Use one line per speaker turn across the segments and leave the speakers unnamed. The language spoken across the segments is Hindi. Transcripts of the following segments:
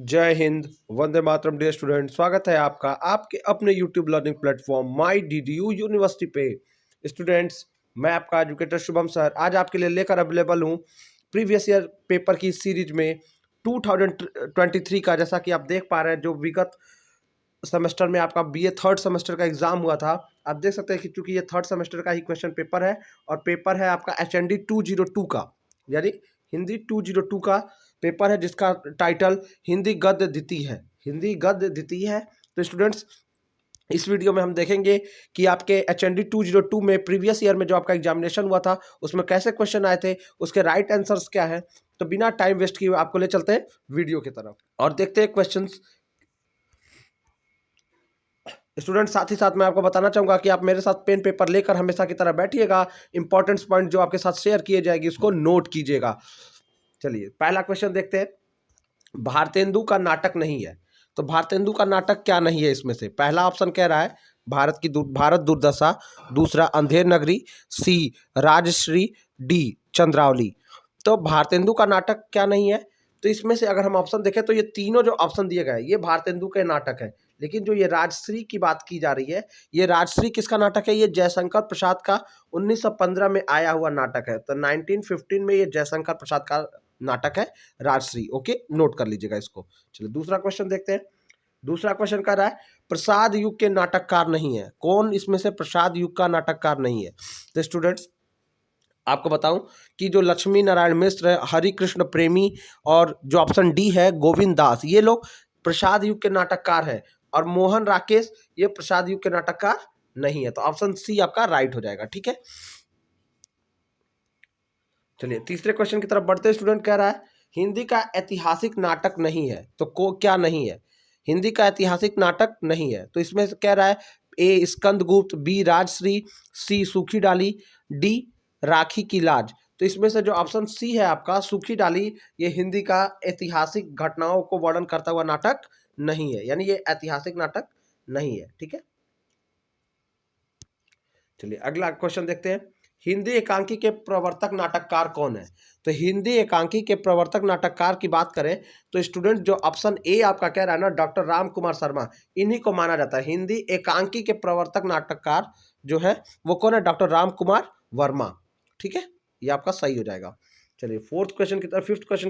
जय हिंद, वंदे मातरम। डियर स्टूडेंट, स्वागत है आपका आपके अपने यूट्यूब लर्निंग प्लेटफॉर्म माई DDU यूनिवर्सिटी पे। स्टूडेंट्स, मैं आपका एजुकेटर शुभम सर आज आपके लिए लेकर अवेलेबल हूँ प्रीवियस ईयर पेपर की सीरीज में 2023 का। जैसा कि आप देख पा रहे हैं, जो विगत सेमेस्टर में आपका BA थर्ड सेमेस्टर का एग्जाम हुआ था, आप देख सकते हैं कि चूंकि ये थर्ड सेमेस्टर का ही क्वेश्चन पेपर है और पेपर है आपका HND 202 का, यानी हिंदी 202 का पेपर है, जिसका टाइटल हिंदी गद्य द्वितीय है। हिंदी गद्य द्वितीय है। तो स्टूडेंट्स, इस वीडियो में हम देखेंगे कि आपके HND 202 में प्रीवियस ईयर में जो आपका एग्जामिनेशन हुआ था उसमें कैसे क्वेश्चन आए थे, उसके राइट आंसर्स क्या है। तो बिना टाइम वेस्ट किए आपको ले चलते हैं वीडियो की तरफ और देखते हैं क्वेश्चंस। स्टूडेंट, साथ ही साथ मैं आपको बताना चाहूंगा कि आप मेरे साथ पेन पेपर लेकर हमेशा की तरह बैठिएगा। इंपॉर्टेंट पॉइंट जो आपके साथ शेयर किए जाएगी उसको नोट कीजिएगा। चलिए, पहला क्वेश्चन देखते हैं। भारतेंदु का नाटक नहीं है, तो भारतेंदु का नाटक क्या नहीं है इसमें से? पहला ऑप्शन कह रहा है भारत दुर्दशा, दूसरा अंधेर नगरी, सी राजश्री, डी चंद्रावली। तो भारतेंदु का नाटक क्या नहीं है? तो इसमें से अगर हम ऑप्शन देखें तो ये तीनों जो ऑप्शन दिए गए ये भारतेंदु के नाटक है। लेकिन जो ये राजश्री की बात की जा रही है, ये राजश्री किसका नाटक है? ये जयशंकर प्रसाद का 1915 में आया हुआ नाटक है। तो 1915 में ये जयशंकर प्रसाद का नाटक है राजश्री। ओके, नोट कर लीजिएगा इसको। चलिए, दूसरा क्वेश्चन देखते हैं। दूसरा क्वेश्चन कर रहा है प्रसाद युग के नाटककार नहीं है। कौन इसमें से प्रसाद युग का नाटककार नहीं है? तो स्टूडेंट्स, आपको बताऊं कि जो लक्ष्मी नारायण मिश्र, हरि कृष्ण प्रेमी और जो ऑप्शन डी है गोविंद दास, ये लोग प्रसाद युग के नाटककार है। और मोहन राकेश ये प्रसाद युग के नाटककार नहीं है। तो ऑप्शन सी आपका राइट हो जाएगा। ठीक है, चलिए तीसरे क्वेश्चन की तरफ बढ़ते हैं। स्टूडेंट कह रहा है हिंदी का ऐतिहासिक नाटक नहीं है, तो को क्या नहीं है? हिंदी का ऐतिहासिक नाटक नहीं है, तो इसमें से कह रहा है ए स्कंदगुप्त, बी राजश्री, सी सूखी डाली, डी राखी की लाज। तो इसमें से जो ऑप्शन सी है आपका सूखी डाली, ये हिंदी का ऐतिहासिक घटनाओं को वर्णन करता हुआ नाटक नहीं है, यानी ये ऐतिहासिक नाटक नहीं है। ठीक है, चलिए अगला क्वेश्चन देखते हैं। हिंदी एकांकी के प्रवर्तक नाटककार कौन है? तो हिंदी एकांकी के प्रवर्तक नाटककार की बात करें तो स्टूडेंट जो ऑप्शन ए आपका कह रहा है ना, डॉक्टर राम कुमार शर्मा, इन्हीं को माना जाता है। हिंदी एकांकी के प्रवर्तक नाटककार जो है वो कौन है? डॉक्टर राम कुमार वर्मा। ठीक है, ये आपका सही हो जाएगा। चलिए फिफ्थ क्वेश्चन की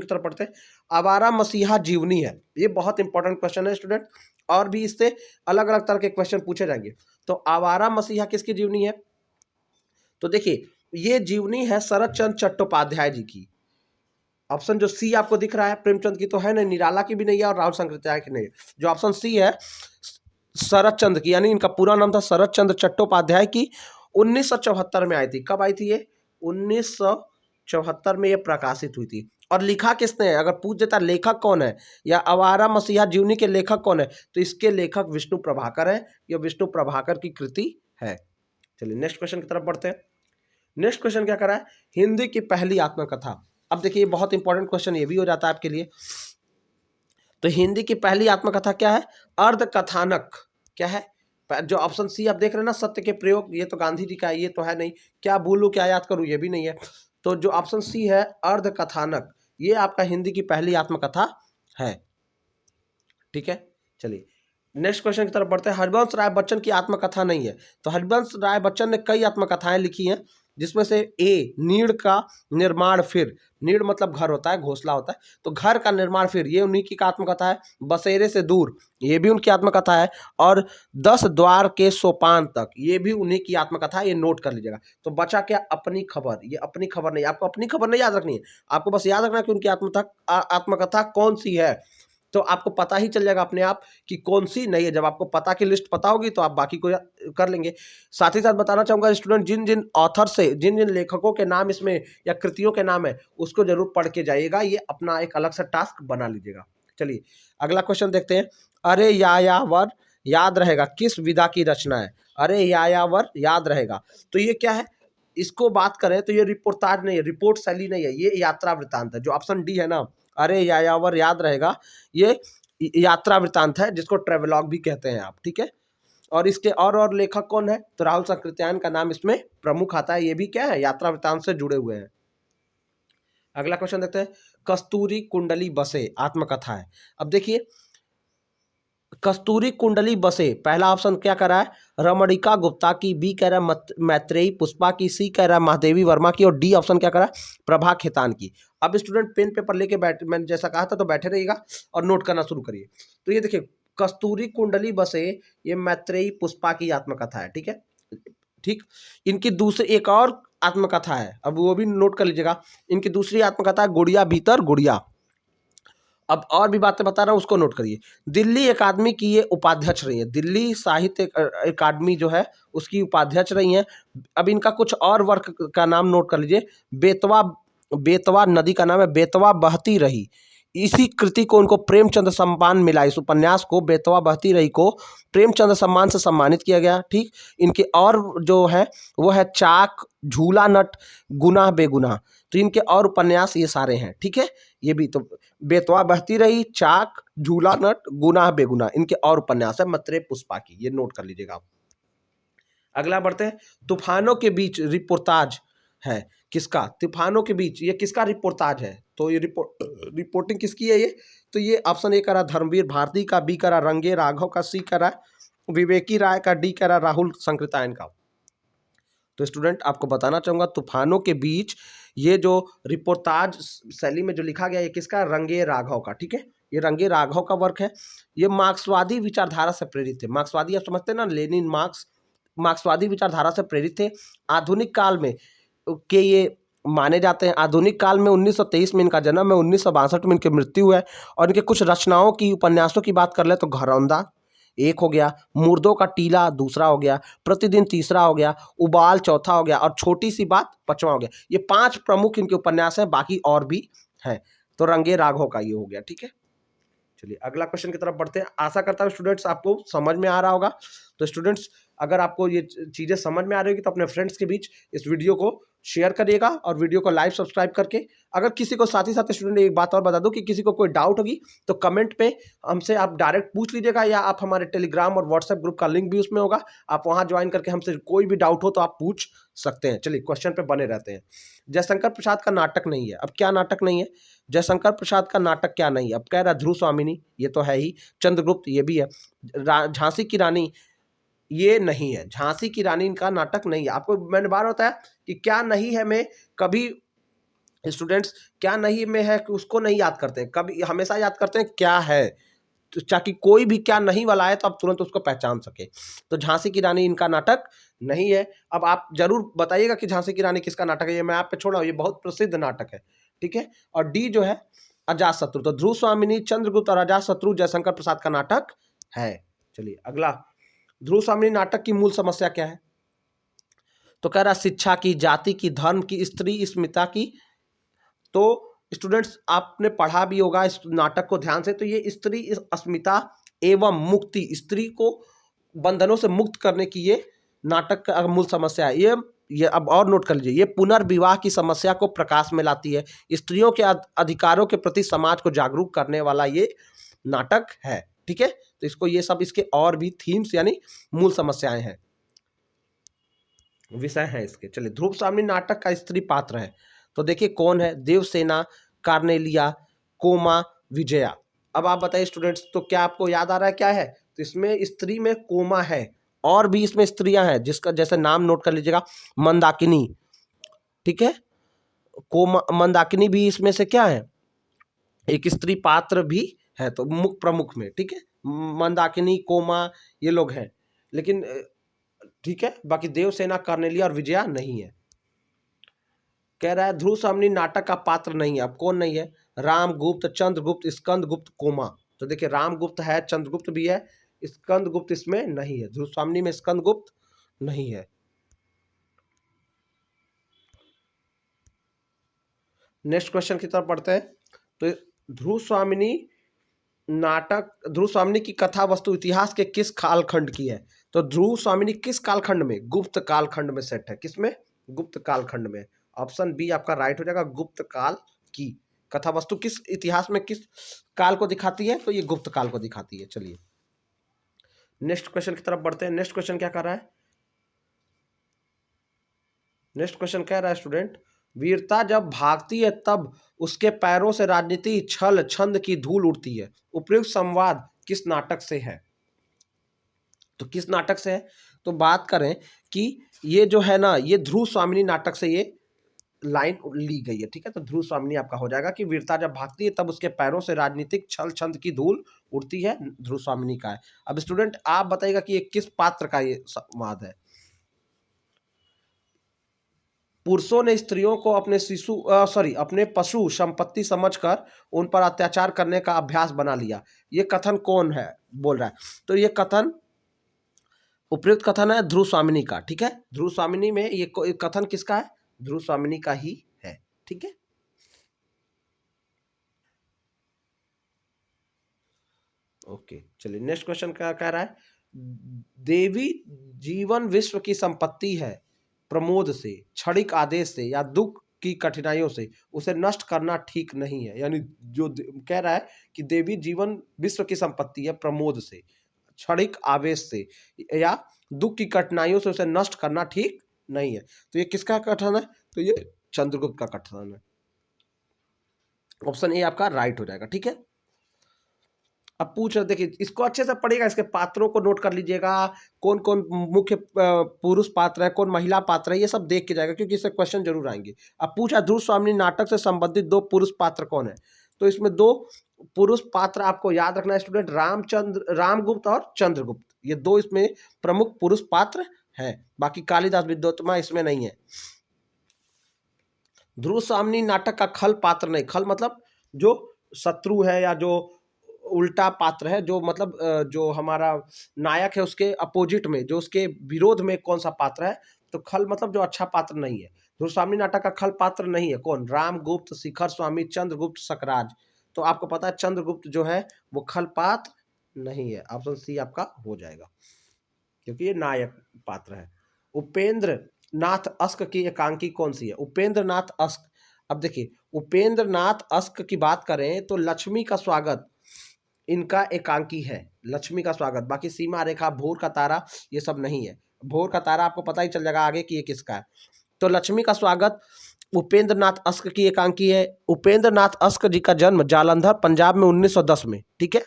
तरफ पढ़ते हैं। आवारा मसीहा जीवनी है, ये बहुत इंपॉर्टेंट क्वेश्चन है स्टूडेंट, और भी इससे अलग अलग तरह के क्वेश्चन पूछे जाएंगे। तो आवारा मसीहा किसकी जीवनी है? तो देखिए, ये जीवनी है शरत चंद्र चट्टोपाध्याय जी की। ऑप्शन जो सी आपको दिख रहा है प्रेमचंद की तो है नहीं, निराला की भी नहीं है और राहुल शंकराचार्य की नहीं है। जो ऑप्शन सी है शरत चंद्र की, यानी इनका पूरा नाम था शरत चंद्र चट्टोपाध्याय की, 1974 में आई थी। कब आई थी ये? 1974 में ये प्रकाशित हुई थी। और लिखा किसने है? अगर पूछ देता लेखक कौन है या आवारा मसीहा जीवनी के लेखक कौन है, तो इसके लेखक विष्णु प्रभाकर है। यह विष्णु प्रभाकर की कृति है। चलिए नेक्स्ट क्वेश्चन की तरफ बढ़ते हैं। नेक्स्ट क्वेश्चन क्या कर रहा है? हिंदी की पहली आत्मकथा। अब देखिए, बहुत इंपॉर्टेंट क्वेश्चन ये भी हो जाता है आपके लिए। तो हिंदी की पहली आत्मकथा क्या है? अर्ध कथानक। क्या है? जो ऑप्शन सी आप देख रहे हैं ना, सत्य के प्रयोग, ये तो गांधी जी का है, ये तो है नहीं। क्या भूलूं क्या याद करूं, ये भी नहीं है। तो जो ऑप्शन सी है अर्ध कथानक, ये आपका हिंदी की पहली आत्मकथा है। ठीक है, चलिए नेक्स्ट क्वेश्चन की तरफ बढ़ते हैं। हरिवंश राय बच्चन की आत्मकथा नहीं है। तो हरिवंश राय बच्चन ने कई आत्मकथाएं लिखी हैं, जिसमें से ए नीड़ का निर्माण फिर, नीड़ मतलब घर होता है, घोंसला होता है, तो घर का निर्माण फिर ये उन्हीं की आत्मकथा है। बसेरे से दूर ये भी उनकी आत्मकथा है। और 10 द्वार के सोपान तक ये भी उन्हीं की आत्मकथा है, ये नोट कर लीजिएगा। तो बचा क्या? अपनी खबर। ये अपनी खबर नहीं, आपको अपनी खबर नहीं याद रखनी है, आपको बस याद रखना है कि उनकी आत्मकथा कौन सी है। तो आपको पता ही चल जाएगा अपने आप कि कौन सी नहीं है। जब आपको पता की लिस्ट पता होगी तो आप बाकी को कर लेंगे। साथ ही साथ बताना चाहूंगा स्टूडेंट, जिन जिन ऑथर से, जिन जिन लेखकों के नाम इसमें या कृतियों के नाम है, उसको जरूर पढ़ के जाइएगा। ये अपना एक अलग सा टास्क बना लीजिएगा। चलिए अगला क्वेश्चन देखते हैं। अरे यायावर याद रहेगा किस विधा की रचना है? अरे यायावर याद रहेगा, तो ये क्या है? इसको बात करें तो ये रिपोर्टाज नहीं है, रिपोर्ट शैली नहीं है, ये यात्रा वृत्तांत है। जो ऑप्शन डी है ना, अरे यायावर याद रहेगा, ये यात्रा वृत्तांत है, जिसको ट्रेवलॉग भी कहते हैं आप। ठीक है, और इसके और लेखक कौन है? तो राहुल संकृत्यायन का नाम इसमें प्रमुख आता है। ये भी क्या है? यात्रा वृत्तांत से जुड़े हुए हैं। अगला क्वेश्चन देखते हैं। कस्तूरी कुंडली बसे आत्मकथा है। अब देखिए, कस्तूरी कुंडली बसे, पहला ऑप्शन क्या कर रहा है? रमणिका गुप्ता की, बी कह रहा है मैत्रेयी पुष्पा की, सी कह रहा है महादेवी वर्मा की, और डी ऑप्शन क्या कर रहा है? प्रभा खेतान की। अब स्टूडेंट पेन पेपर लेके बैठ, मैंने जैसा कहा था तो बैठे रहिएगा और नोट करना शुरू करिए। तो ये देखिए, कस्तूरी कुंडली बसे, ये मैत्रेयी पुष्पा की आत्मकथा है। ठीक है, ठीक। इनकी दूसरी एक और आत्मकथा है, अब वो भी नोट कर लीजिएगा। इनकी दूसरी आत्मकथा है गुड़िया भीतर गुड़िया। अब और भी बातें बता रहा हूँ, उसको नोट करिए। दिल्ली अकादमी की ये उपाध्यक्ष रही है, दिल्ली साहित्य अकादमी जो है उसकी उपाध्यक्ष रही हैं। अब इनका कुछ और वर्क का नाम नोट कर लीजिए। बेतवा, बेतवा नदी का नाम है बेतवा बहती रही। इसी कृति को उनको प्रेमचंद सम्मान मिला। इस उपन्यास को, बेतवा बहती रही को, प्रेमचंद सम्मान से सम्मानित किया गया। ठीक। इनके और जो है वो है चाक, झूला नट, गुनाह बेगुनाह। तो इनके और उपन्यास ये सारे हैं। ठीक है, ये भी तो बेतवा बहती रही, चाक, झूला नट, गुनाह बेगुनाह, इनके और उपन्यास है मैत्रेय पुष्पा की। ये नोट कर लीजिएगा आप। अगला बढ़ते हैं। तूफानों के बीच रिपोर्टाज है किसका? तूफानों के बीच ये किसका रिपोर्टाज है? तो ये रिपोर्टिंग किसकी है ये? तो ये ऑप्शन ए करा धर्मवीर भारती का, बी करा रंगे राघव का, सी करा विवेकी राय का, डी करा राहुल संकृतायन का। तो स्टूडेंट आपको बताना चाहूंगा, तूफानों के बीच ये जो रिपोर्टाज शैली में जो लिखा गया, ये किसका? रंगे राघव का। ठीक है, ये रंगे राघव का वर्क है। ये मार्क्सवादी विचारधारा से प्रेरित है। मार्क्सवादी आप समझते हैं ना, लेनिन मार्क्स, मार्क्सवादी विचारधारा से प्रेरित थे। आधुनिक काल में के ये माने जाते हैं। आधुनिक काल में 1923 में इनका जन्म है, 1962 में इनकी मृत्यु है। और इनके कुछ रचनाओं की, उपन्यासों की बात कर ले तो घरौंदा एक हो गया, मुर्दों का टीला दूसरा हो गया, प्रतिदिन तीसरा हो गया, उबाल चौथा हो गया, और छोटी सी बात पांचवा हो गया। ये 5 प्रमुख इनके उपन्यास हैं, बाकी और भी हैं। तो रंगे राघव का ये हो गया। ठीक है, चलिए अगला क्वेश्चन की तरफ बढ़ते हैं। आशा करता हूँ स्टूडेंट्स आपको समझ में आ रहा होगा। तो स्टूडेंट्स अगर आपको ये चीज़ें समझ में आ रही होगी तो अपने फ्रेंड्स के बीच इस वीडियो को शेयर करिएगा और वीडियो को लाइव सब्सक्राइब करके। अगर किसी को, साथ ही साथ स्टूडेंट एक बात और बता दूं कि किसी को कोई डाउट होगी तो कमेंट पे हमसे आप डायरेक्ट पूछ लीजिएगा, या आप हमारे टेलीग्राम और व्हाट्सएप ग्रुप का लिंक भी उसमें होगा, आप वहां ज्वाइन करके हमसे कोई भी डाउट हो तो आप पूछ सकते हैं। चलिए क्वेश्चन पे बने रहते हैं। जयशंकर प्रसाद का नाटक नहीं है। अब क्या नाटक नहीं है? जयशंकर प्रसाद का नाटक क्या नहीं है? अब कह रहा है ध्रुव स्वामिनी, ये तो है ही। चंद्रगुप्त, ये भी है। झांसी की रानी, ये नहीं है। झांसी की रानी का नाटक नहीं है। आपको मैंने बार बताया कि क्या नहीं है में कभी स्टूडेंट्स क्या नहीं में है कि उसको नहीं याद करते हैं, कभी हमेशा याद करते हैं क्या है, तो ताकि कोई भी क्या नहीं वाला है तो आप तुरंत उसको पहचान सके। तो झांसी की रानी इनका नाटक नहीं है। अब आप जरूर बताइएगा कि झांसी की रानी किसका नाटक है। ये मैं आप पे छोड़ रहा हूँ, ये बहुत प्रसिद्ध नाटक है। ठीक है, और डी जो है अजातशत्रु। तो ध्रुव स्वामिनी, चंद्रगुप्त और अजातशत्रु जयशंकर प्रसाद का नाटक है। चलिए अगला, ध्रुव स्वामिनी नाटक की मूल समस्या क्या है? तो कह रहा शिक्षा की, जाति की, धर्म की, स्त्री अस्मिता की। तो स्टूडेंट्स आपने पढ़ा भी होगा इस नाटक को ध्यान से। तो ये स्त्री अस्मिता एवं मुक्ति, स्त्री को बंधनों से मुक्त करने की ये नाटक का मूल समस्या है। ये अब और नोट कर लीजिए, ये पुनर्विवाह की समस्या को प्रकाश में लाती है। स्त्रियों के अधिकारों के प्रति समाज को जागरूक करने वाला ये नाटक है। ठीक है, तो इसको, ये सब इसके और भी थीम्स यानी मूल समस्याएं हैं, विषय हैं इसके। चलिए, ध्रुव स्वामिनी नाटक का स्त्री पात्र है। तो देखिए कौन है? देवसेना, कार्नेलिया, कोमा, विजया। अब आप बताइए स्टूडेंट्स, तो क्या आपको याद आ रहा है क्या है? तो इसमें स्त्री में कोमा है, और भी इसमें स्त्रियां हैं जिसका जैसे नाम नोट कर लीजिएगा, मंदाकिनी। ठीक है, कोमा, मंदाकिनी भी इसमें से क्या है? एक स्त्री पात्र भी है, तो मुख्य प्रमुख में। ठीक है, मंदाकिनी, कोमा, ये लोग हैं। लेकिन ठीक है, बाकी देवसेना, कार्नेलिया और विजया नहीं है। कह रहा है ध्रुव स्वामिनी नाटक का पात्र नहीं है। अब कौन नहीं है? रामगुप्त, चंद्रगुप्त, स्कंदगुप्त, कोमा। तो देखिए रामगुप्त है, चंद्रगुप्त भी है, स्कंदगुप्त इसमें नहीं है। ध्रुव स्वामिनी में स्कंदगुप्त नहीं है। नेक्स्ट क्वेश्चन की तरफ बढ़ते हैं। तो ध्रुव स्वामिनी नाटक, ध्रुव स्वामिनी की कथा वस्तु इतिहास के किस कालखंड की है? तो ध्रुव स्वामिनी किस कालखंड में? गुप्त कालखंड में सेट है। किसमें? गुप्त कालखंड में। ऑप्शन बी आपका राइट हो जाएगा, गुप्त काल की। कथा वस्तु किस इतिहास में किस काल को दिखाती है? तो ये गुप्त काल को दिखाती है। चलिए नेक्स्ट क्वेश्चन की तरफ बढ़ते हैं। नेक्स्ट क्वेश्चन क्या कर रहा है? नेक्स्ट क्वेश्चन कह रहा है स्टूडेंट, वीरता जब भागती है तब उसके पैरों से राजनीति छल छंद की धूल उड़ती है। उपयुक्त संवाद किस नाटक से है? तो किस नाटक से है? तो बात करें कि ये जो है ना, ये ध्रुव स्वामिनी नाटक से ये लाइन ली गई है, ठीक है। तो ध्रुव स्वामिनी आपका हो जाएगा कि वीरता जब भागती है तब उसके पैरों से राजनीतिक छल छंद की धूल उड़ती है, ध्रुव स्वामिनी का है। अब स्टूडेंट आप बताइएगा कि ये किस पात्र का ये संवाद है? पुरुषों ने स्त्रियों को अपने अपने पशु संपत्ति समझकर उन पर अत्याचार करने का अभ्यास बना लिया। ये कथन कौन है बोल रहा है? तो ये कथन, उपयुक्त कथन है ध्रुव स्वामिनी का, ठीक है। ध्रुव स्वामिनी में ये कथन किसका है? ध्रुव स्वामिनी का ही है, ठीक है। ओके, चलिए नेक्स्ट क्वेश्चन क्या कह रहा है? देवी जीवन विश्व की संपत्ति है, प्रमोद से, क्षणिक आदेश से या दुख की कठिनाइयों से उसे नष्ट करना ठीक नहीं है। यानी जो कह रहा है कि देवी जीवन विश्व की संपत्ति है प्रमोद से, क्षणिक आवेश से या दुख की कठिनाइयों से उसे नष्ट करना ठीक नहीं है। तो ये किसका कथन है? तो ये चंद्रगुप्त का कथन है। ऑप्शन ए आपका राइट हो जाएगा, ठीक है। अब पूछ रहे, देखिए इसको अच्छे से पढ़िएगा, इसके पात्रों को नोट कर लीजिएगा, कौन कौन मुख्य पुरुष पात्र है, कौन महिला पात्र है, ये सब देख के जाएगा क्योंकि इससे क्वेश्चन जरूर आएंगे। अब पूछा ध्रुव स्वामिनी नाटक से संबंधित दो पुरुष पात्र कौन है? तो इसमें दो पुरुष पात्र आपको याद रखना है स्टूडेंट, रामगुप्त और चंद्रगुप्त, ये दो इसमें प्रमुख पुरुष पात्र हैं। बाकी कालिदास विद्योत्तमा इसमें नहीं है। ध्रुव स्वामिनी नाटक का खल पात्र नहीं, खल मतलब जो शत्रु है या जो उल्टा पात्र है, जो मतलब जो हमारा नायक है उसके अपोजिट में, जो उसके विरोध में कौन सा पात्र है, तो खल मतलब जो अच्छा पात्र नहीं है। ध्रुव स्वामिनी नाटक का खल पात्र नहीं है कौन? रामगुप्त, शिखर स्वामी, चंद्रगुप्त, सकराज। तो आपको पता है चंद्रगुप्त जो है वो खल पात्र नहीं है। ऑप्शन सी आपका हो जाएगा क्योंकि ये नायक पात्र है। उपेंद्र नाथ अस्क की एकांकी कौन सी है? उपेंद्र नाथ अस्क, अब देखिए उपेंद्र नाथ अस्क की बात करें तो लक्ष्मी का स्वागत इनका एकांकी है, लक्ष्मी का स्वागत। बाकी सीमा रेखा, भोर का तारा, ये सब नहीं है। भोर का तारा आपको पता ही चल जाएगा आगे कि ये किसका है। तो लक्ष्मी का स्वागत उपेंद्र नाथ अस्क की एकांकी है। उपेंद्र नाथ अस्क जी का जन्म जालंधर पंजाब में 1910 में, ठीक है,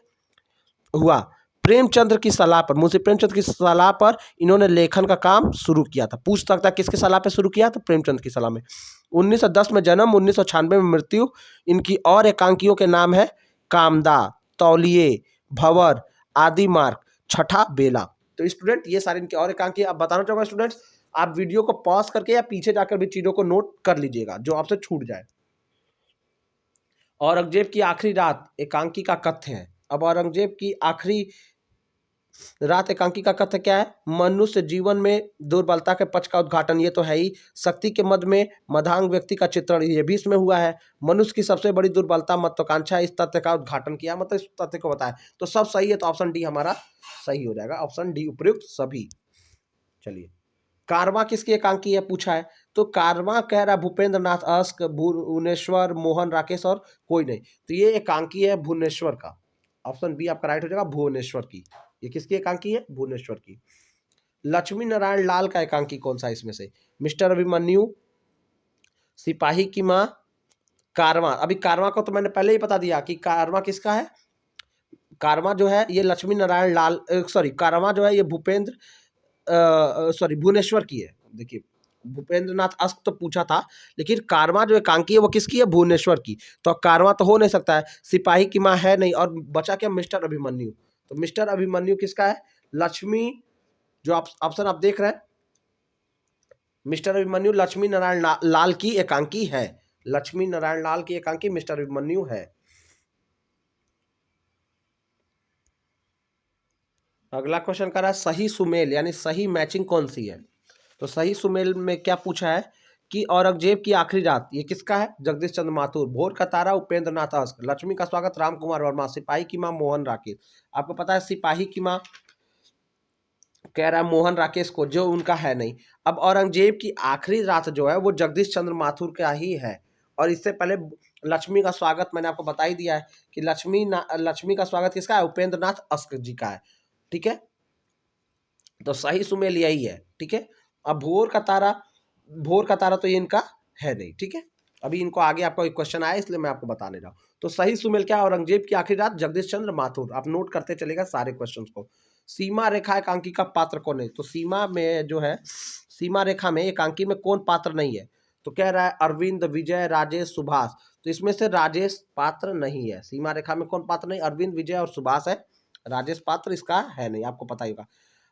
हुआ। प्रेमचंद्र की सलाह पर, मुंशी प्रेमचंद्र की सलाह पर इन्होंने लेखन का काम शुरू किया था। पूछ सकता किसकी सलाह पर शुरू किया? तो प्रेमचंद्र की सलाह में। 1910 में जन्म, 1996 में मृत्यु। इनकी और एकांकियों के नाम है कामदा, तौलिए, भंवर, आदि मार्ग, छठा बेला। तो स्टूडेंट ये सारे इनके और एकांकी। अब बताना चाहूंगा स्टूडेंट्स, आप वीडियो को पॉज करके या पीछे जाकर भी चीजों को नोट कर लीजिएगा जो आपसे छूट जाए। औरंगजेब की आखिरी रात एकांकी का कथ्य है। अब औरंगजेब की आखिरी रात एकांकी का कथ्य क्या है? मनुष्य जीवन में दुर्बलता के पक्ष का उद्घाटन, ये तो है ही। शक्ति के मद में मधांग व्यक्ति का चित्रण, ये भी इसमें हुआ है। मनुष्य की सबसे बड़ी दुर्बलता महत्वाकांक्षा, इस तथ्य का उद्घाटन किया, मतलब इस तथ्य को बताया। तो सब सही है, तो ऑप्शन डी हमारा सही हो जाएगा। ऑप्शन डी उपयुक्त सभी। चलिए, कारवां किसकी एकांकी है पूछा है, तो कारवां कह रहा है भूपेंद्र नाथ अस्क, भुवनेश्वर, मोहन राकेश और कोई नहीं। तो ये एकांकी है भुवनेश्वर का। ऑप्शन बी आपका राइट हो जाएगा, भुवनेश्वर की। ये किसकी एकांकी है? भुवनेश्वर की। लक्ष्मी नारायण लाल का एकांकी कौन सा इसमें से? मिस्टर अभिमन्यु, सिपाही की माँ, कारवां। अभी कारवां को तो मैंने पहले ही बता दिया कि कारवां किसका है। कारवां जो है ये लक्ष्मी नारायण लाल, सॉरी कारवां जो है ये भुवनेश्वर की है। देखिए भूपेंद्र नाथ अस्क तो पूछा था, लेकिन कारवां जो एकांकी है वो किसकी है? भुवनेश्वर की। तो कारवां तो हो नहीं सकता है, सिपाही की माँ है नहीं, और बचा क्या? मिस्टर अभिमन्यु। तो मिस्टर अभिमन्यु किसका है? लक्ष्मी, जो ऑप्शन आप देख रहे हैं, मिस्टर अभिमन्यु लक्ष्मी नारायण लाल की एकांकी है। लक्ष्मी नारायण लाल की एकांकी मिस्टर अभिमन्यु है। अगला क्वेश्चन कर रहा है सही सुमेल यानी सही मैचिंग कौन सी है? तो सही सुमेल में क्या पूछा है कि औरंगजेब की आखिरी रात, ये किसका है? जगदीश चंद्र माथुर। भोर का तारा उपेंद्र नाथ अस्क। लक्ष्मी का स्वागत राम कुमार वर्मा। सिपाही की माँ मोहन राकेश। आपको पता है सिपाही की माँ कह रहा है मोहन राकेश को, जो उनका है नहीं। अब औरंगजेब की आखिरी रात जो है वो जगदीश चंद्र माथुर का ही है। और इससे पहले लक्ष्मी का स्वागत मैंने आपको बता ही दिया है कि लक्ष्मी का स्वागत किसका है? उपेंद्र नाथ अस्क जी का है, ठीक है। तो सही सुमेल यही है, ठीक है। अब भोर का तारा तो ये इनका है नहीं, ठीक है। अभी इनको आगे आपका एक क्वेश्चन आया इसलिए मैं आपको बताने रहा हूँ। तो सही सुमेल क्या है? औरंगजेब की आखिरी रात, जगदीश चंद्र माथुर। आप नोट करते चलेगा सारे क्वेश्चंस को। सीमा रेखा एकांकी का पात्र कौन है? तो सीमा में जो है, सीमा रेखा में एकांकी में कौन पात्र नहीं है? तो कह रहा है अरविंद, विजय, राजेश, सुभाष। तो इसमें से राजेश पात्र नहीं है। सीमा रेखा में कौन पात्र नहीं? अरविंद, विजय और सुभाष है। राजेश पात्र इसका है नहीं, आपको पता ही होगा।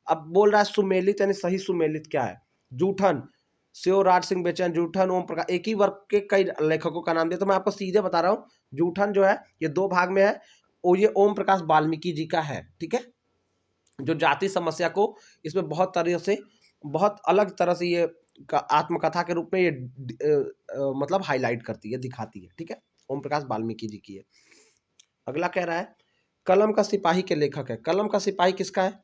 अब बोल रहा है सुमेलित, यानी सही सुमेलित क्या है? जूठन, शिवराज सिंह बेचैन, जूठन, ओम प्रकाश। एक ही वर्ग के कई लेखकों का नाम दिया, तो मैं आपको सीधे बता रहा हूँ। जूठन जो है ये दो भाग में है, और ये ओम प्रकाश वाल्मीकि जी का है, ठीक है। जो जाति समस्या को इसमें बहुत तरह से, बहुत अलग तरह से ये आत्मकथा के रूप में ये मतलब हाईलाइट करती है, दिखाती है, ठीक है। ओम प्रकाश वाल्मीकि जी की है। अगला कह रहा है कलम का सिपाही के लेखक है। कलम का सिपाही किसका है?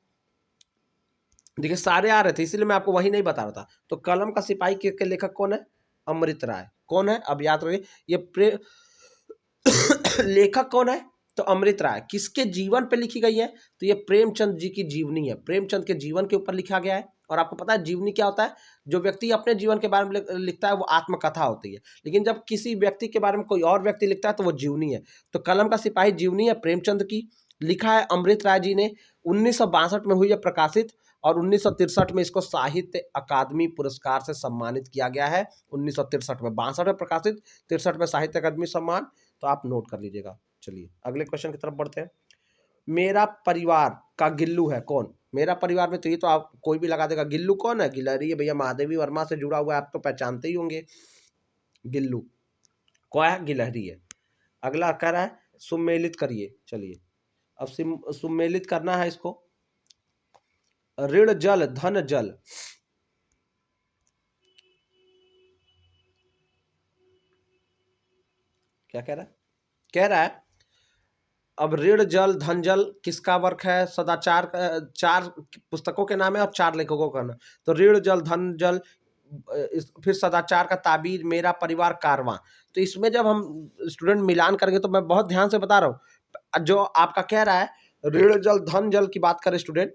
देखिए सारे आ रहे थे इसीलिए मैं आपको वही नहीं बता रहा था। तो कलम का सिपाही के लेखक कौन है? अमृत राय। कौन है? अब याद रखिए, ये लेखक कौन है? तो अमृत राय। किसके जीवन पे लिखी गई है? तो ये प्रेमचंद जी की जीवनी है। प्रेमचंद के जीवन के ऊपर लिखा गया है। और आपको पता है जीवनी क्या होता है? जो व्यक्ति अपने जीवन के बारे में लिखता है वो आत्मकथा होती है, लेकिन जब किसी व्यक्ति के बारे में कोई और व्यक्ति लिखता है तो वो जीवनी है। तो कलम का सिपाही जीवनी है प्रेमचंद की, लिखा है अमृत राय जी ने। 1962 में हुई है प्रकाशित, और 1963 में इसको साहित्य अकादमी पुरस्कार से सम्मानित किया गया है। 1963 में, 62 में प्रकाशित, 63 में साहित्य अकादमी सम्मान। तो आप नोट कर लीजिएगा। चलिए अगले क्वेश्चन की तरफ बढ़ते हैं। मेरा परिवार का गिल्लू है कौन? मेरा परिवार में तो ये तो आप कोई भी लगा देगा। गिल्लू कौन है? गिलहरी है भैया, महादेवी वर्मा से जुड़ा हुआ है, आप तो पहचानते ही होंगे। गिल्लू कौन है? गिलहरी है। अगला कह रहा है सुमेलित करिए। चलिए अब सुमेलित करना है इसको। ऋण जल धन जल, क्या कह रहा है? कह रहा है अब ऋण जल धन जल किसका वर्क है? सदाचार, चार पुस्तकों के नाम है और चार लेखकों का नाम। तो ऋण जल धन जल, फिर सदाचार का ताबीर, मेरा परिवार, कारवां। तो इसमें जब हम स्टूडेंट मिलान करेंगे तो मैं बहुत ध्यान से बता रहा हूँ। जो आपका कह रहा है ऋण जल धन जल की बात करें स्टूडेंट,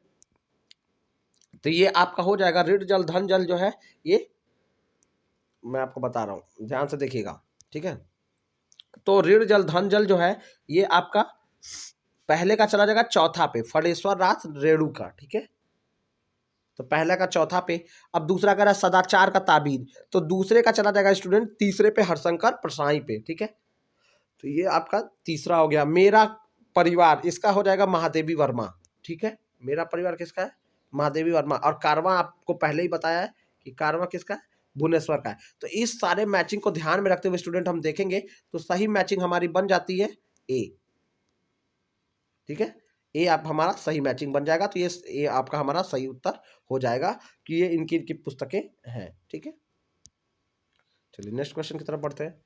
तो ये आपका हो जाएगा ऋण जल धन जल जो है, ये मैं आपको बता रहा हूँ, ध्यान से देखिएगा, ठीक है। तो ऋण जल धन जल जो है ये आपका पहले का चला जाएगा चौथा पे, फणेश्वर राज रेणु का, ठीक है। तो पहले का चौथा पे। अब दूसरा कह रहा है सदाचार का ताबीर, तो दूसरे का चला जाएगा स्टूडेंट तीसरे पे हरशंकर परसाई पे, ठीक है। तो ये आपका तीसरा हो गया। मेरा परिवार, इसका हो जाएगा महादेवी वर्मा, ठीक है। मेरा परिवार किसका है? महादेवी वर्मा। और कारवां आपको पहले ही बताया है कि कारवां किसका है? भुवनेश्वर का है। तो इस सारे मैचिंग को ध्यान में रखते हुए स्टूडेंट हम देखेंगे तो सही मैचिंग हमारी बन जाती है ए, ठीक है। ए आप हमारा सही मैचिंग बन जाएगा। तो ये आपका हमारा सही उत्तर हो जाएगा कि ये इनकी इनकी पुस्तकें हैं, ठीक है। चलिए नेक्स्ट क्वेश्चन की तरफ बढ़ते हैं।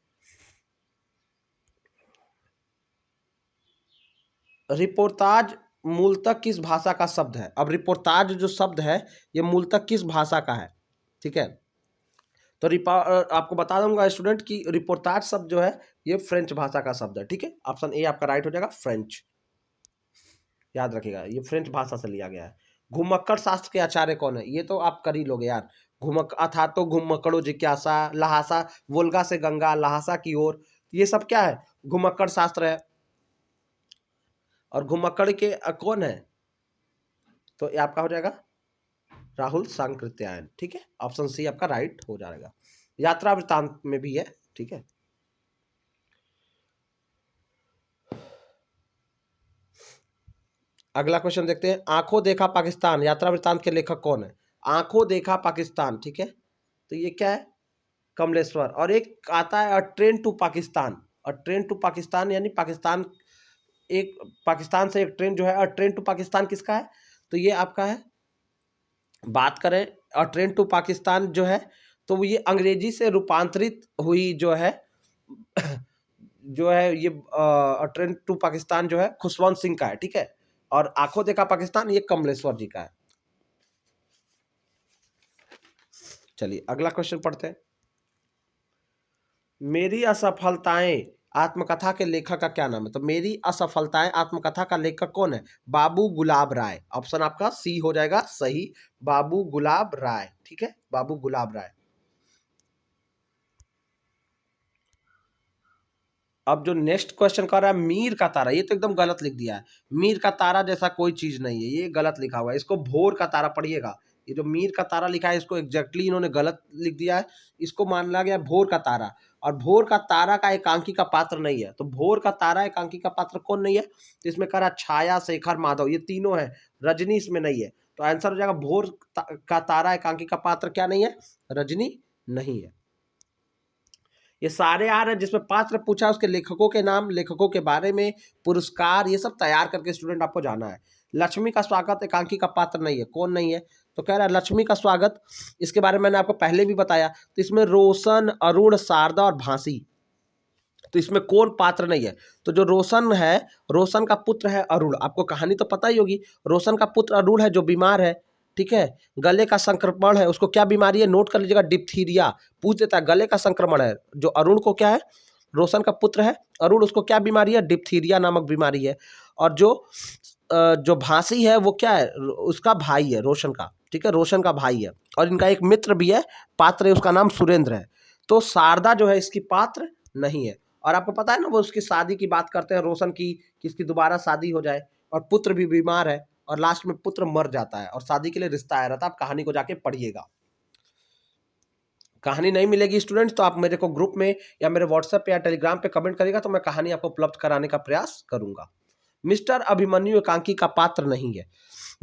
रिपोर्ताज मूलतः किस भाषा का शब्द है? अब रिपोर्ताज जो शब्द है ये मूलतः किस भाषा का है, ठीक है। तो आपको बता दूंगा स्टूडेंट कि रिपोर्ताज शब्द जो है ये फ्रेंच भाषा का शब्द है, ठीक है। ऑप्शन ए आपका राइट हो जाएगा, फ्रेंच। याद रखिएगा ये फ्रेंच भाषा से लिया गया है। घुमक्कड़ शास्त्र के आचार्य कौन है? ये तो आप कर ही लोगे यार। घुमक अथा तो घुमक्कड़ो जिज्ञासा, लहासा, वोल्गा से गंगा, लहासा की ओर, ये सब क्या है? घुमक्कड़ शास्त्र है। और घुमक्कड़ के कौन है? तो ये आपका हो जाएगा राहुल सांकृत्यायन, ठीक है। ऑप्शन सी आपका राइट हो जाएगा। यात्रा वृत्तांत में भी है, ठीक है। अगला क्वेश्चन देखते हैं। आंखों देखा पाकिस्तान यात्रा वृत्तांत के लेखक कौन है? आंखों देखा पाकिस्तान, ठीक है। तो ये क्या है? कमलेश्वर। और एक आता है a train to Pakistan. A train to Pakistan यानी पाकिस्तान, एक पाकिस्तान से एक ट्रेन जो है, अ ट्रेन टू पाकिस्तान किसका है? तो ये आपका है। बात करें अ ट्रेन टू पाकिस्तान जो है, तो ये अंग्रेजी से रूपांतरित हुई जो है जो है ये ट्रेन टू पाकिस्तान जो है खुशवंत सिंह का है, ठीक है। और आंखों देखा पाकिस्तान ये कमलेश्वर जी का है। चलिए अगला क्वेश्चन पढ़ते हैं। मेरी असफलताएं आत्मकथा के लेखक का क्या नाम है? तो मेरी असफलताएं आत्मकथा का लेखक कौन है? बाबू गुलाब राय। ऑप्शन आपका सी हो जाएगा सही, बाबू गुलाब राय। ठीक है, बाबू गुलाब राय। अब जो नेक्स्ट क्वेश्चन कर रहा है मीर का तारा, ये तो एकदम गलत लिख दिया है। मीर का तारा जैसा कोई चीज नहीं है, ये गलत लिखा हुआ है। इसको भोर का तारा पढ़िएगा। ये जो मीर का तारा लिखा है इसको एग्जैक्टली इन्होंने गलत लिख दिया है। इसको माना गया भोर का तारा, और भोर का तारा का एकांकी का पात्र नहीं है। तो भोर का तारा एकांकी का पात्र कौन नहीं है? तो इसमें कह रहा छाया, शेखर, माधव, ये तीनों है, रजनी इसमें नहीं है। तो आंसर हो जाएगा भोर का तारा एकांकी का पात्र क्या नहीं है? रजनी नहीं है। ये सारे आ रहे हैं जिसमें पात्र पूछा, उसके लेखकों के नाम, लेखकों के बारे में, पुरस्कार, ये सब तैयार करके स्टूडेंट आपको जाना है। लक्ष्मी का स्वागत एकांकी का पात्र नहीं है, कौन नहीं है? तो कह रहा है लक्ष्मी का स्वागत, इसके बारे में मैंने आपको पहले भी बताया। तो इसमें रोशन, अरुण, शारदा और भांसी, तो इसमें कौन पात्र नहीं है? तो जो रोशन है, रोशन का पुत्र है अरुण, आपको कहानी तो पता ही होगी। रोशन का पुत्र अरुण है जो बीमार है, ठीक है, गले का संक्रमण है। उसको क्या बीमारी है? नोट कर लीजिएगा, डिप्थीरिया। पूछ देता है, गले का संक्रमण है। जो अरुण को क्या है? रोशन का पुत्र है अरुण, उसको क्या बीमारी है? डिप्थीरिया नामक बीमारी है। और जो भांसी है वो क्या है? उसका भाई है रोशन का, ठीक है, रोशन का भाई है। और इनका एक मित्र भी है, पात्र है, उसका नाम सुरेंद्र है। तो शारदा जो है इसकी पात्र नहीं है। और आपको पता है ना, वो उसकी शादी की बात करते हैं रोशन की, कि इसकी दोबारा शादी हो जाए, और पुत्र भी बीमार है, और लास्ट में पुत्र मर जाता है और शादी के लिए रिश्ता आया रहता है। आप कहानी को जाके पढ़िएगा। कहानी नहीं मिलेगी स्टूडेंट्स तो आप मेरे को ग्रुप में या मेरे व्हाट्सएप पे या टेलीग्राम पे कमेंट करिएगा, तो मैं कहानी आपको उपलब्ध कराने का प्रयास करूंगा। मिस्टर अभिमन्यु एकांकी का पात्र नहीं है।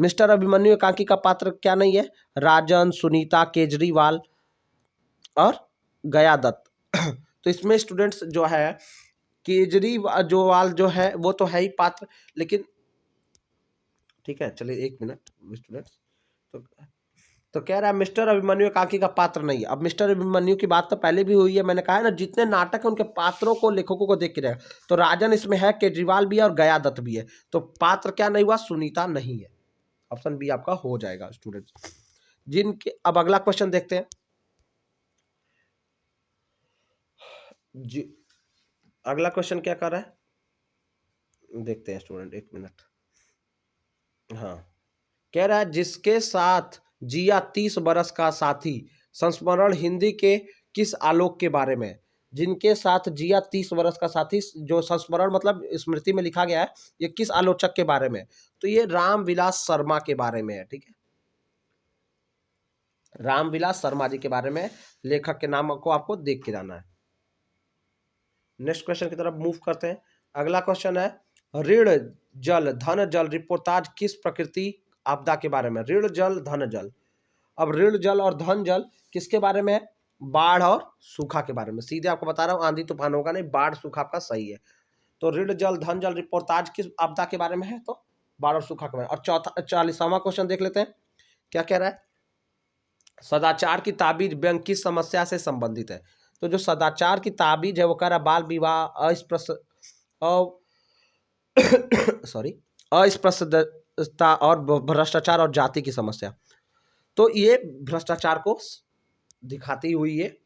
मिस्टर अभिमन्यु एकांकी का पात्र क्या नहीं है? राजन, सुनीता, केजरीवाल और गया दत्त। तो इसमें स्टूडेंट्स जो है केजरीवाल जो है वो तो है ही पात्र, लेकिन ठीक है, चलिए एक मिनट स्टूडेंट्स। तो तो कह रहा है मिस्टर अभिमन्यु एकांकी का पात्र नहीं है। अब मिस्टर अभिमन्यु की बात तो पहले भी हुई है, मैंने कहा है ना, जितने नाटक है उनके पात्रों को, लेखकों को देख के रहेगा। तो राजन इसमें है, केजरीवाल भी है और गया दत्त भी है। तो पात्र क्या नहीं हुआ? सुनीता नहीं है। ऑप्शन बी आपका हो जाएगा स्टूडेंट्स। जिनके अब अगला क्वेश्चन देखते हैं जी। अगला क्वेश्चन क्या कर रहा है देखते हैं स्टूडेंट, एक मिनट। हाँ, कह रहा है जिसके साथ जिया 30 बरस का साथी, संस्मरण हिंदी के किस आलोक के बारे में? जिनके साथ जिया 30 बरस का साथी, जो संस्मरण मतलब स्मृति में लिखा गया है, ये किस आलोचक के बारे में? तो ये रामविलास शर्मा के बारे में है, ठीक है, रामविलास शर्मा जी के बारे में। लेखक के नाम को आपको देख के जाना है। नेक्स्ट क्वेश्चन की तरफ मूव करते हैं। अगला क्वेश्चन है ऋण जल धन जल रिपोर्टाज किस प्रकृति आपदा के बारे में? ऋण जल धन जल। अब ऋण जल और धन जल किसके बारे में है? बाढ़ और सूखा के बारे में। सीधे आपको बता रहा हूँ, आंधी तूफान होगा नहीं, बाढ़ सूखा आपका सही है। तो ऋण जल धन जल रिपोर्टाज किस आपदा के बारे में है? तो बाढ़ और सूखा के बारे में। और चौथा 40वां क्वेश्चन देख लेते हैं, क्या कह रहा है? सदाचार की ताबीज व्यंग किस समस्या से संबंधित है? तो जो सदाचार की ताबीज है वो कह रहा बाल विवाह, सॉरी, अस्पृश्यता और भ्रष्टाचार और जाति की समस्या। तो ये भ्रष्टाचार को दिखाती हुई ये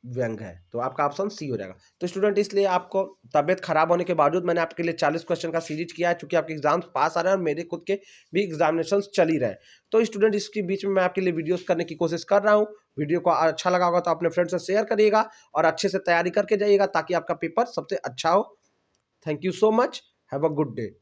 व्यंग है। तो आपका ऑप्शन सी हो जाएगा। तो स्टूडेंट इसलिए आपको तबियत खराब होने के बावजूद मैंने आपके लिए 40 क्वेश्चन का सीरीज किया है, चूंकि आपके एग्जाम्स पास आ रहे हैं और मेरे खुद के भी एग्जामिनेशन चल ही रहे हैं। तो स्टूडेंट इसके बीच में मैं आपके लिए वीडियोस करने की कोशिश कर रहा हूँ। वीडियो को अच्छा लगा होगा तो अपने फ्रेंड से शेयर करिएगा और अच्छे से तैयारी करके जाइएगा, ताकि आपका पेपर सबसे अच्छा हो। Thank you so much, have a good day.